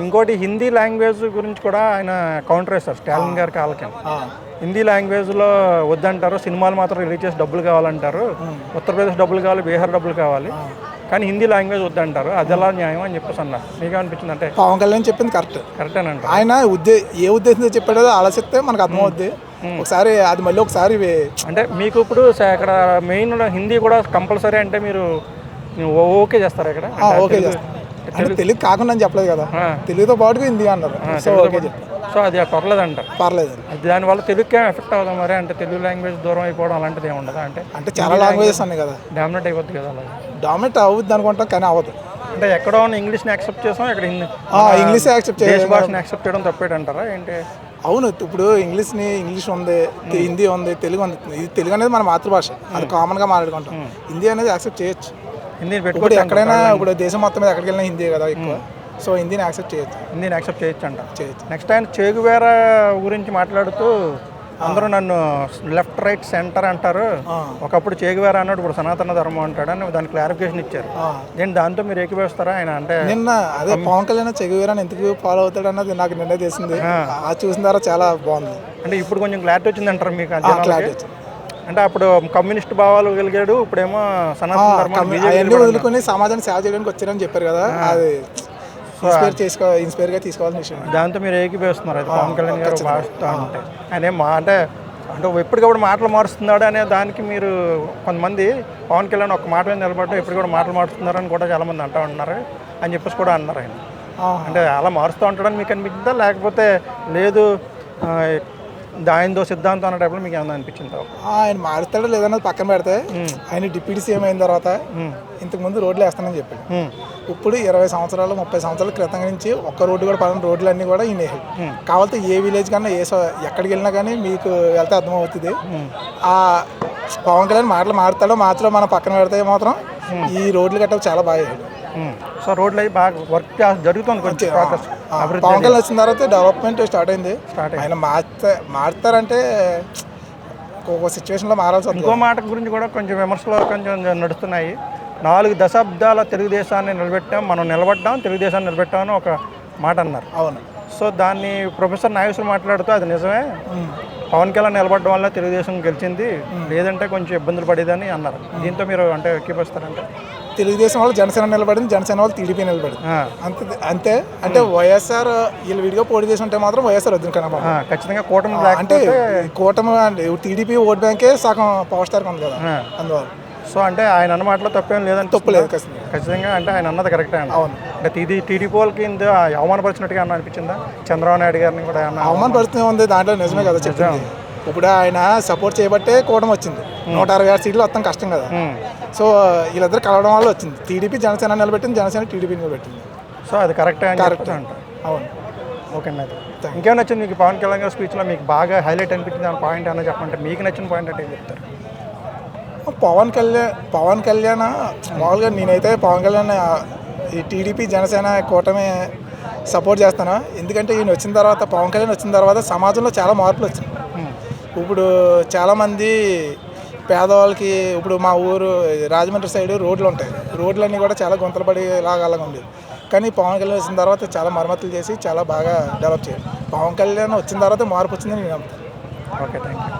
ఇంకోటి హిందీ లాంగ్వేజ్ గురించి కూడా ఆయన కౌంటర్ వేస్తారు స్టాలిన్ గారి కాళ్ళకి. హిందీ లాంగ్వేజ్లో వద్దంటారు, సినిమాలు మాత్రం రిలీజ్ చేసి డబ్బులు కావాలంటారు, ఉత్తరప్రదేశ్ డబ్బులు కావాలి, బీహార్ డబ్బులు కావాలి, కానీ హిందీ లాంగ్వేజ్ వద్దంటారు, అది ఎలా న్యాయం అని చెప్పేసి అన్నారు. మీకు అనిపించింది? అంటే పవన్ కళ్యాణ్ చెప్పింది కరెక్టేనంట. ఆయన ఏ ఉద్దేశంతో చెప్పాడో ఆలోచిస్తే మనకు అర్థమవుద్ది. ఒకసారి అది మళ్ళీ ఒకసారి అంటే మీకు ఇప్పుడు ఇక్కడ మెయిన్ హిందీ కూడా కంపల్సరీ అంటే మీరు ఓకే చేస్తారు ఇక్కడ? ఓకే చేస్తారు. అంటే తెలుగు కాకుండా అని చెప్పలేదు కదా, తెలుగుతో పాటుగా హిందీ అన్నారు. సో అది పర్లేదంటారు? పర్లేదు. దానివల్ల తెలుగుకే ఎఫెక్ట్ అవుతాం మరి, అంటే తెలుగు లాంగ్వేజ్ దూరం అయిపోవడం అలాంటిది ఏమి ఉండదా? అంటే చాలా లాంగ్వేజెస్ ఉన్నాయి కదా, డామినేట్ అయిపోద్ది కదా. అలా డామినేట్ అవుద్ది అనుకుంటాం కానీ అవ్వదు. అంటే ఎక్కడో ఇంగ్లీష్ని యాక్సెప్ట్ చేసాం, ఇక్కడ ఇంగ్లీష్ యాక్సెప్ట్ చేయాలి, భాషని యాక్సెప్ట్ చేయడం తప్పేటంటారా ఏంటి? అవును, ఇప్పుడు ఇంగ్లీష్ ఉంది, హిందీ ఉంది, తెలుగు ఉంది. ఇది తెలుగు అనేది మన మాతృభాష, అది కామన్గా మాట్లాడుకుంటాం. హిందీ అనేది యాక్సెప్ట్ చేయొచ్చు. హిందీని పెట్టుకుంటే ఎక్కడైనా, ఇప్పుడు దేశం మొత్తం మీద ఎక్కడికి వెళ్ళినా హిందీ కదా ఎక్కువ. సో హిందీని యాక్సెప్ట్ చేయొచ్చు. హిందీని యాక్సెప్ట్ చేయొచ్చు అంట. నెక్స్ట్ ఆయన చే గువేరా గురించి మాట్లాడుతూ అందరూ నన్ను లెఫ్ట్ రైట్ సెంటర్ అంటారు, ఒకప్పుడు చే గువేరా అన్నాడు, ఇప్పుడు సనాతన ధర్మం అంటాడు అని దానికి క్లారిఫికేషన్ ఇచ్చారు. నేను దాంతో మీరు ఏకీభవిస్తారా? ఆయన అంటే నిన్న అదే పవన్ కళ్యాణ్ చే గువేరాని ఎందుకు ఫాలో అవుతాడు అన్నది నాకు నిన్నే తెలిసింది. అది చూసిన తర్వాత చాలా బాగుంది. అంటే ఇప్పుడు కొంచెం క్లారిటీ వచ్చింది అంటారు మీకు? క్లారిటీ వచ్చింది. అంటే అప్పుడు కమ్యూనిస్ట్ భావాలు కలిగాడు, ఇప్పుడేమో సనాతన ధర్మం వదులుకొని సమాజాన్ని సేవ చేయడానికి వచ్చారని చెప్పారు కదా, అది ఇన్స్పైర్గా తీసుకోవాల్సిన విషయం. దాంతో మీరు ఏకీభవిస్తున్నారు అయితే పవన్ కళ్యాణ్ గారు భావిస్తూ ఉంటే? ఆయన అంటే ఎప్పటికప్పుడు మాటలు మారుస్తున్నాడు అనే దానికి మీరు కొంతమంది పవన్ కళ్యాణ్ ఒక మాట మీద నిలబడ్డం ఎప్పుడు కూడా మాటలు మారుస్తున్నారని కూడా చాలామంది అంటూ ఉన్నారు అని చెప్పేసి కూడా అన్నారు ఆయన. అంటే అలా మారుస్తూ ఉంటాడని మీకు అనిపించిందా, లేకపోతే లేదు ఆయనతో సిద్ధాంతం అన్న టైప్లో మీకు ఏమన్నా అనిపించిందా? ఆయన మారుతాడో లేదన్నది పక్కన పెడితే, ఆయన డిప్యూటీ సీఎం అయిన తర్వాత ఇంతకుముందు రోడ్లు వేస్తానని చెప్పాడు. ఇప్పుడు 20 సంవత్సరాలు 30 సంవత్సరాల క్రితం నుంచి ఒక్క రోడ్డు కూడా పడిన రోడ్లన్నీ కూడా ఈయన వేసాడు. కావాలంటే ఏ విలేజ్ కన్నా ఎక్కడికి వెళ్ళినా కానీ మీకు వెళ్తే అర్థమవుతుంది. ఆ పవన్ కళ్యాణ్ మాటలు మారుతాడో మాత్రం మనం పక్కన పెడితే మాత్రం ఈ రోడ్లు గట్ట చాలా బాగా వేసాడు. సో రోడ్లు అవి బాగా వర్క్ జరుగుతుంది కొంచెం. పవన్ కళ్యాణ్ వచ్చిన తర్వాత డెవలప్మెంట్ స్టార్ట్ అయింది. ఆయన మారుతారంటే ఒక్కొక్క సిచ్యువేషన్లో మారాల్సి వస్తుంది. ఇంకో మాట గురించి కూడా కొంచెం విమర్శలు కొంచెం నడుస్తున్నాయి. 4 దశాబ్దాల తెలుగుదేశాన్ని మనం నిలబడ్డాం, తెలుగుదేశాన్ని నిలబెట్టామని ఒక మాట అన్నారు. అవును. సో దాన్ని ప్రొఫెసర్ నాగేశ్వర మాట్లాడుతూ అది నిజమే, పవన్ కళ్యాణ్ నిలబడడం వల్ల తెలుగుదేశం గెలిచింది, లేదంటే కొంచెం ఇబ్బందులు పడేదని అన్నారు. దీంతో మీరు అంటే ఎక్కిపోస్తారంటే? తెలుగుదేశం వాళ్ళు జనసేన నిలబడింది, జనసేన వాళ్ళు టీడీపీ నిలబడింది, అంతే. అంటే వైఎస్ఆర్ వీళ్ళు విడిగా పోటీ చేసి ఉంటే మాత్రం వైఎస్ఆర్ వద్దు కనబడ ఖచ్చితంగా కూటమి. అంటే కూటమి అంటే టీడీపీ ఓట్ బ్యాంకే సగం పవర్ స్టార్ ఉంది కదా, అందువల్ల. సో అంటే ఆయన అన్న మాటలో తప్పేం లేదని? తప్పులేదు ఖచ్చితంగా. అంటే ఆయన అన్నది కరెక్టే అండి. అవును. అంటే టీడీపీ వాళ్ళకి అవమానపరిచినట్టుగా అన్న అనిపించిందా? చంద్రబాబు నాయుడు గారిని కూడా అవమానపరిచిన ఉంది దాంట్లో, నిజమే కదా చెప్పింది. ఇప్పుడు ఆయన సపోర్ట్ చేయబట్టే కూటమి వచ్చింది. 166 సీట్లు వస్తాం కష్టం కదా. సో వీళ్ళిద్దరు కలవడం వల్ల వచ్చింది. టీడీపీ జనసేన నిలబెట్టింది, జనసేన టీడీపీ నిలబెట్టింది. సో అది కరెక్టే అని కరెక్ట్ అంట. అవును. ఓకే అండి. అయితే ఇంకేమైనా నచ్చింది మీకు పవన్ కళ్యాణ్ గారి స్పీచ్లో? మీకు బాగా హైలైట్ అనిపించింది ఆ పాయింట్ అన్న చెప్పంటే, మీకు నచ్చిన పాయింట్ అంటే ఏం చెప్తారు? పవన్ కళ్యాణ్ మామూలుగా నేనైతే పవన్ కళ్యాణ్ ఈ టీడీపీ జనసేన కూటమి సపోర్ట్ చేస్తాను. ఎందుకంటే ఈయన వచ్చిన తర్వాత, పవన్ కళ్యాణ్ వచ్చిన తర్వాత సమాజంలో చాలా మార్పులు వచ్చినాయి. ఇప్పుడు చాలామంది పేదవాళ్ళకి, ఇప్పుడు మా ఊరు రాజమండ్రి సైడ్ రోడ్లు ఉంటాయి, రోడ్లన్నీ కూడా చాలా గుంతలు పడి అలాగా ఉండేది. కానీ పవన్ కళ్యాణ్ వచ్చిన తర్వాత చాలా మరమ్మతులు చేసి చాలా బాగా డెవలప్ చేయాలి. పవన్ కళ్యాణ్ వచ్చిన తర్వాత మార్పు వచ్చిందని నేను నమ్ముతాను. Okay, thank you.